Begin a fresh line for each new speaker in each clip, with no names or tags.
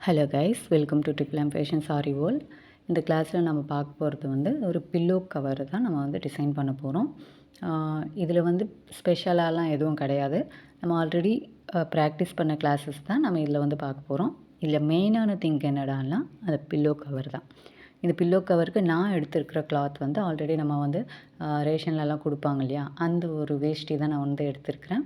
Hello guys, welcome to triple M fashion sorry world. இந்த கிளாஸில் நம்ம பார்க்க போகிறது வந்து ஒரு பில்லோ கவர் தான் நம்ம வந்து டிசைன் பண்ண போகிறோம். இதில் வந்து ஸ்பெஷலாலாம் எதுவும் கிடையாது. நம்ம ஆல்ரெடி ப்ராக்டிஸ் பண்ண கிளாஸஸ் தான் நம்ம இதில் வந்து பார்க்க போகிறோம். இதில் மெயினான திங்க் என்னடான்னா அந்த பில்லோ கவர் தான். இந்த பில்லோ கவருக்கு நான் எடுத்திருக்கிற கிளாத் வந்து ஆல்ரெடி நம்ம வந்து ரேஷன்லலாம் கொடுப்பாங்க இல்லையா, அந்த ஒரு வேஷ்டி தான் நான் வந்து எடுத்திருக்கிறேன்.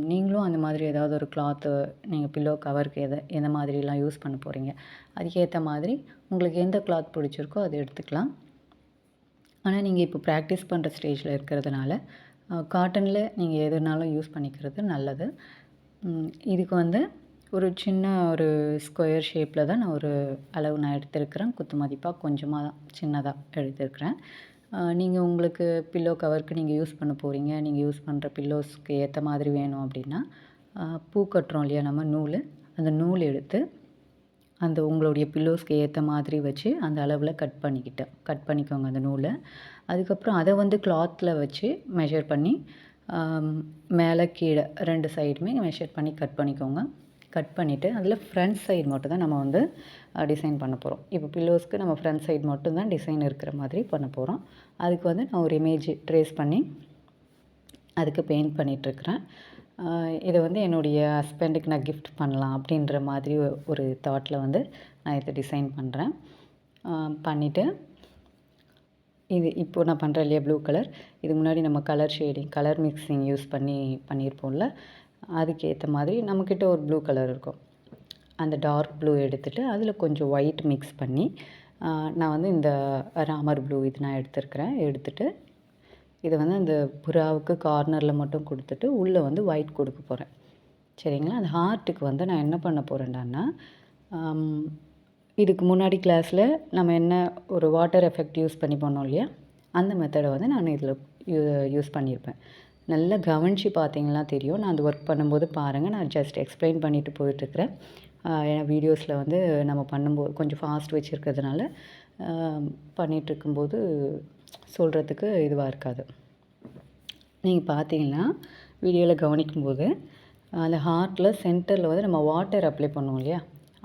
நீங்களும் அந்த மாதிரி ஏதாவது ஒரு கிளாத்து நீங்கள் பில்லோ கவருக்கு எந்த மாதிரிலாம் யூஸ் பண்ண போகிறீங்க, அதுக்கேற்ற மாதிரி உங்களுக்கு எந்த கிளாத் பிடிச்சிருக்கோ அதை எடுத்துக்கலாம். ஆனால் நீங்கள் இப்போ ப்ராக்டிஸ் பண்ணுற ஸ்டேஜில் இருக்கிறதுனால காட்டனில் நீங்கள் எதுனாலும் யூஸ் பண்ணிக்கிறது நல்லது. இதுக்கு வந்து ஒரு சின்ன ஒரு ஸ்கொயர் ஷேப்பில் தான் நான் ஒரு அளவு நான் எடுத்திருக்கிறேன். குத்து மதிப்பாக கொஞ்சமாக தான் சின்னதாக எடுத்திருக்கிறேன். நீங்கள் உங்களுக்கு பில்லோ கவருக்கு நீங்கள் யூஸ் பண்ண போகிறீங்க, நீங்கள் யூஸ் பண்ணுற பில்லோஸ்க்கு ஏற்ற மாதிரி வேணும் அப்படின்னா, பூ கட்டுறோம் இல்லையா நம்ம நூல், அந்த நூல் எடுத்து அந்த உங்களுடைய பில்லோஸ்க்கு ஏற்ற மாதிரி வச்சு அந்த அளவில் கட் பண்ணிக்கோங்க அந்த நூலை. அதுக்கப்புறம் அதை வந்து கிளாத்தில் வச்சு மெஷர் பண்ணி மேலே கீழே 2 சைடுமே மெஷர் பண்ணி கட் பண்ணிக்கோங்க. கட் பண்ணிவிட்டு அதில் ஃப்ரண்ட் சைடு மட்டும் தான் நம்ம வந்து டிசைன் பண்ண போகிறோம். இப்போ பில்லோஸ்க்கு நம்ம ஃப்ரண்ட் சைடு மட்டும் தான் டிசைன் இருக்கிற மாதிரி பண்ண போகிறோம். அதுக்கு வந்து நான் ஒரு இமேஜ் ட்ரேஸ் பண்ணி அதுக்கு பெயிண்ட் பண்ணிகிட்ருக்கிறேன். இதை வந்து என்னுடைய ஹஸ்பண்டுக்கு நான் கிஃப்ட் பண்ணலாம் அப்படின்ற மாதிரி ஒரு தாட்டில் வந்து நான் இதை டிசைன் பண்ணுறேன். பண்ணிவிட்டு இது இப்போது நான் பண்ணுறேன் இல்லையா ப்ளூ கலர், இதுக்கு முன்னாடி நம்ம கலர் மிக்சிங் யூஸ் பண்ணியிருப்போம்ல, அதுக்கேற்ற மாதிரி நம்மக்கிட்ட ஒரு ப்ளூ கலர் இருக்கும். அந்த டார்க் ப்ளூ எடுத்துகிட்டு அதில் கொஞ்சம் ஒயிட் மிக்ஸ் பண்ணி நான் வந்து இந்த ராமர் ப்ளூ இது நான் எடுத்துகிட்டு இதை வந்து அந்த புறாவுக்கு கார்னரில் மட்டும் கொடுத்துட்டு உள்ளே வந்து ஒயிட் கொடுக்க போகிறேன். சரிங்களா? அந்த ஹார்ட்டுக்கு வந்து நான் என்ன பண்ண போகிறேன்டான்னா, இதுக்கு முன்னாடி கிளாஸில் நம்ம என்ன ஒரு வாட்டர் எஃபெக்ட் யூஸ் பண்ணி பண்ணோம் இல்லையா, அந்த மெத்தடை வந்து நான் இதில் யூஸ் பண்ணியிருப்பேன். நல்லா கவனித்து பார்த்தீங்கன்னா தெரியும். நான் அந்த ஒர்க் பண்ணும்போது பாருங்கள், நான் ஜஸ்ட் எக்ஸ்பிளைன் பண்ணிவிட்டு போயிட்டுருக்கிறேன். ஏன்னா வீடியோஸில் வந்து நம்ம பண்ணும்போது கொஞ்சம் ஃபாஸ்ட் வச்சுருக்கிறதுனால பண்ணிகிட்ருக்கும்போது சொல்கிறதுக்கு இதுவாக இருக்காது. நீங்கள் பார்த்தீங்கன்னா வீடியோவில் கவனிக்கும்போது அந்த ஹார்ட்டில் சென்டரில் வந்து நம்ம வாட்டர் அப்ளை பண்ணுவோம் இல்லையா,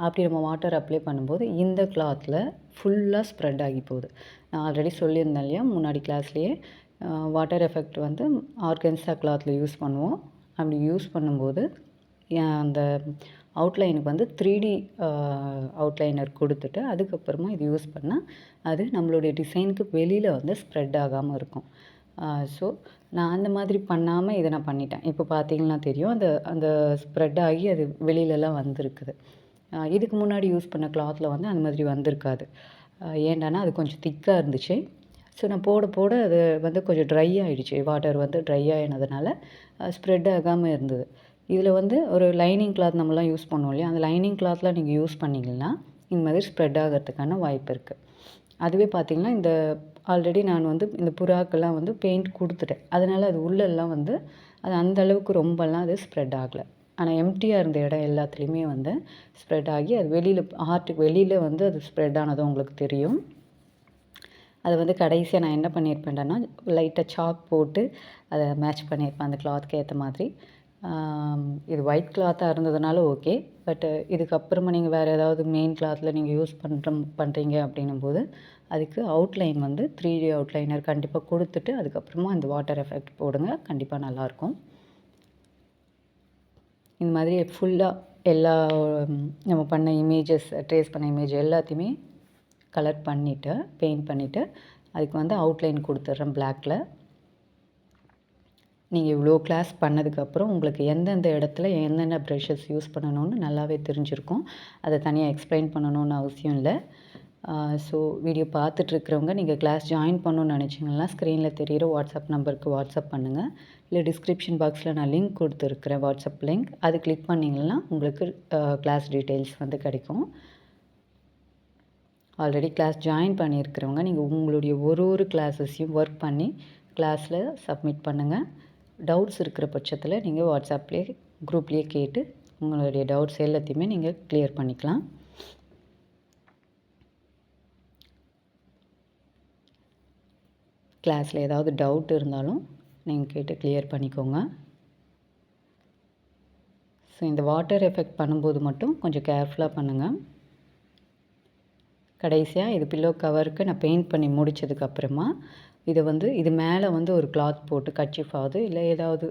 அப்படி நம்ம வாட்டர் அப்ளை பண்ணும்போது இந்த கிளாத்தில் ஃபுல்லாக ஸ்ப்ரெட் ஆகி போகுது. நான் ஆல்ரெடி சொல்லியிருந்தேன் இல்லையா முன்னாடி கிளாஸ்லேயே, வாட்டர் எஃபெக்ட் வந்து ஆர்கன்ஸா கிளாத்தில் யூஸ் பண்ணுவோம். அப்படி யூஸ் பண்ணும்போது அந்த அவுட்லைனுக்கு வந்து 3D அவுட்லைனர் கொடுத்துட்டு அதுக்கப்புறமா இது யூஸ் பண்ணால் அது நம்மளுடைய டிசைனுக்கு வெளியில் வந்து ஸ்ப்ரெட் ஆகாமல் இருக்கும். ஸோ நான் அந்த மாதிரி பண்ணாமல் இதை நான் பண்ணிட்டேன். இப்போ பார்த்தீங்கன்னா தெரியும், அந்த அந்த ஸ்ப்ரெட் ஆகி அது வெளியிலலாம் வந்திருக்குது. இதுக்கு முன்னாடி யூஸ் பண்ண கிளாத்தில் வந்து அந்த மாதிரி வந்திருக்காது. ஏன்டானா அது கொஞ்சம் திக்காக இருந்துச்சு. ஸோ நான் போட அது வந்து கொஞ்சம் ட்ரை ஆகிடுச்சு. வாட்டர் வந்து ட்ரை ஆகினதுனால ஸ்ப்ரெட் ஆகாமல் இருந்தது. இதில் வந்து ஒரு லைனிங் கிளாத் நம்மலாம் யூஸ் பண்ணுவோம் இல்லையா, அந்த லைனிங் கிளாத்லாம் நீங்கள் யூஸ் பண்ணிங்கன்னா இந்த மாதிரி ஸ்ப்ரெட் ஆகிறதுக்கான வாய்ப்பு இருக்குது. அதுவே பார்த்திங்கன்னா இந்த ஆல்ரெடி நான் வந்து இந்த புறாக்கெல்லாம் வந்து பெயிண்ட் கொடுத்துட்டேன். அதனால் அது உள்ளெல்லாம் வந்து அது அந்த அளவுக்கு ரொம்பலாம் அது ஸ்ப்ரெட் ஆகலை. ஆனால் எம்டியாக இருந்த இடம் எல்லாத்துலேயுமே வந்து ஸ்ப்ரெட் ஆகி அது வெளியில் ஹார்ட்டுக்கு வெளியில் வந்து அது ஸ்ப்ரெட் ஆனதும் உங்களுக்கு தெரியும். அதை வந்து கடைசியாக நான் என்ன பண்ணியிருப்பேன்டான்னா லைட்டாக சாக் போட்டு அதை மேட்ச் பண்ணியிருப்பேன் அந்த கிளாத்துக்கு ஏற்ற மாதிரி. இது ஒயிட் கிளாத்தாக இருந்ததுனால ஓகே. பட் இதுக்கப்புறமா நீங்கள் வேறு ஏதாவது மெயின் கிளாத்தில் நீங்கள் யூஸ் பண்ணுறீங்க அப்படின்னும்போது அதுக்கு அவுட்லைன் வந்து 3D அவுட்லைனர் கண்டிப்பாக கொடுத்துட்டு அதுக்கப்புறமா அந்த வாட்டர் எஃபெக்ட் போடுங்க, கண்டிப்பாக நல்லாயிருக்கும். இந்த மாதிரி ஃபுல்லாக எல்லா நம்ம பண்ண இமேஜஸ் ட்ரேஸ் பண்ண இமேஜ் எல்லாத்தையுமே கலர் பண்ணிவிட்டு பெயிண்ட் பண்ணிவிட்டு அதுக்கு வந்து அவுட்லைன் கொடுத்துட்றேன் பிளாக்கில். நீங்கள் இவ்வளோ கிளாஸ் பண்ணதுக்கப்புறம் உங்களுக்கு எந்தெந்த இடத்துல என்னென்ன ப்ரஷஸ் யூஸ் பண்ணணும்னு நல்லாவே தெரிஞ்சிருக்கும். அதை தனியாக எக்ஸ்பிளைன் பண்ணணும்னு அவசியம் இல்லை. ஸோ வீடியோ பார்த்துட்ருக்கிறவங்க நீங்கள் கிளாஸ் ஜாயின் பண்ணணுன்னு நினச்சிங்கன்னா ஸ்க்ரீனில் தெரிகிற வாட்ஸ்அப் நம்பருக்கு வாட்ஸ்அப் பண்ணுங்கள். இல்லை டிஸ்கிரிப்ஷன் பாக்ஸில் நான் லிங்க் கொடுத்துருக்குறேன், வாட்ஸ்அப் லிங்க். அது கிளிக் பண்ணிங்கன்னா உங்களுக்கு கிளாஸ் டீட்டெயில்ஸ் வந்து கிடைக்கும். ஆல்ரெடி கிளாஸ் ஜாயின் பண்ணியிருக்கிறவங்க நீங்கள் உங்களுடைய ஒரு கிளாஸஸையும் ஒர்க் பண்ணி கிளாஸில் சப்மிட் பண்ணுங்கள். டவுட்ஸ் இருக்கிற பட்சத்தில் நீங்கள் வாட்ஸ்அப்லேயே குரூப்லேயே கேட்டு உங்களுடைய டவுட்ஸ் எல்லாத்தையுமே நீங்கள் கிளியர் பண்ணிக்கலாம். கிளாஸில் ஏதாவது டவுட் இருந்தாலும் நீங்கள் கேட்டு கிளியர் பண்ணிக்கோங்க. ஸோ இந்த வாட்டர் எஃபெக்ட் பண்ணும்போது மட்டும் கொஞ்சம் கேர்ஃபுல்லாக பண்ணுங்கள். கடைசியாக இது பில்லோ கவருக்கு நான் பெயிண்ட் பண்ணி முடித்ததுக்கப்புறமா இதை வந்து இது மேலே வந்து ஒரு கிளாத் போட்டு கர்ச்சீஃபாவது இல்லை ஏதாவது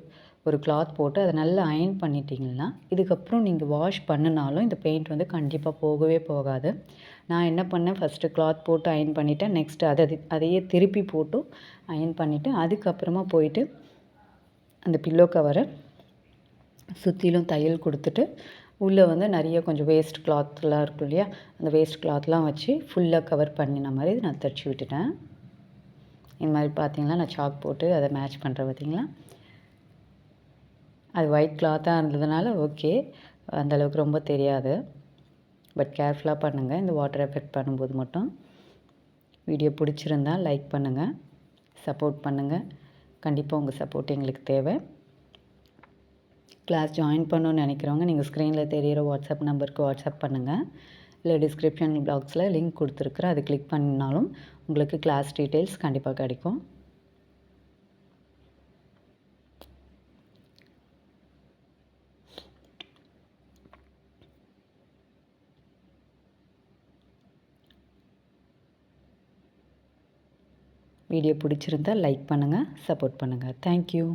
ஒரு கிளாத் போட்டு அதை நல்லா அயர்ன் பண்ணிட்டீங்கன்னா இதுக்கப்புறம் நீங்கள் வாஷ் பண்ணினாலும் இந்த பெயிண்ட் வந்து கண்டிப்பாக போகவே போகாது. நான் என்ன பண்ணேன், ஃபஸ்ட்டு கிளாத் போட்டு அயர்ன் பண்ணிவிட்டேன். நெக்ஸ்ட்டு அதையே திருப்பி போட்டு அயர்ன் பண்ணிவிட்டு அதுக்கப்புறமா போயிட்டு அந்த பில்லோ கவரை சுற்றிலும் தையல் கொடுத்துட்டு உள்ளே வந்து நிறைய கொஞ்சம் வேஸ்ட் கிளாத்லாம் இருக்கும் இல்லையா, அந்த வேஸ்ட் கிளாத்லாம் வச்சு ஃபுல்லாக கவர் பண்ணின மாதிரி நான் தைச்சி விட்டுட்டேன். இந்த மாதிரி பார்த்தீங்களா, நான் சாக் போட்டு அதை மேட்ச் பண்ணுறேன் பார்த்தீங்களா. அது ஒயிட் கிளாத்தாக இருந்ததுனால ஓகே, அந்தளவுக்கு ரொம்ப தெரியாது. பட் கேர்ஃபுல்லாக பண்ணுங்கள் இந்த வாட்டர் எஃபெக்ட் பண்ணும்போது மட்டும். வீடியோ பிடிச்சிருந்தால் லைக் பண்ணுங்கள், சப்போர்ட் பண்ணுங்கள். கண்டிப்பாக உங்கள் சப்போர்ட் எங்களுக்கு தேவை. கிளாஸ் ஜாயின் பண்ணணுன்னு நினைக்கிறவங்க நீங்கள் ஸ்க்ரீனில் தெரிகிற வாட்ஸ்அப் நம்பருக்கு வாட்ஸ்அப் பண்ணுங்கள். இல்லை டிஸ்கிரிப்ஷன் பாக்ஸில் லிங்க் கொடுத்துருக்குறேன், அது கிளிக் பண்ணினாலும் உங்களுக்கு கிளாஸ் டீட்டெயில்ஸ் கண்டிப்பாக கிடைக்கும். வீடியோ பிடிச்சிருந்தால் லைக் பண்ணுங்கள், சப்போர்ட் பண்ணுங்கள். தேங்க்யூ.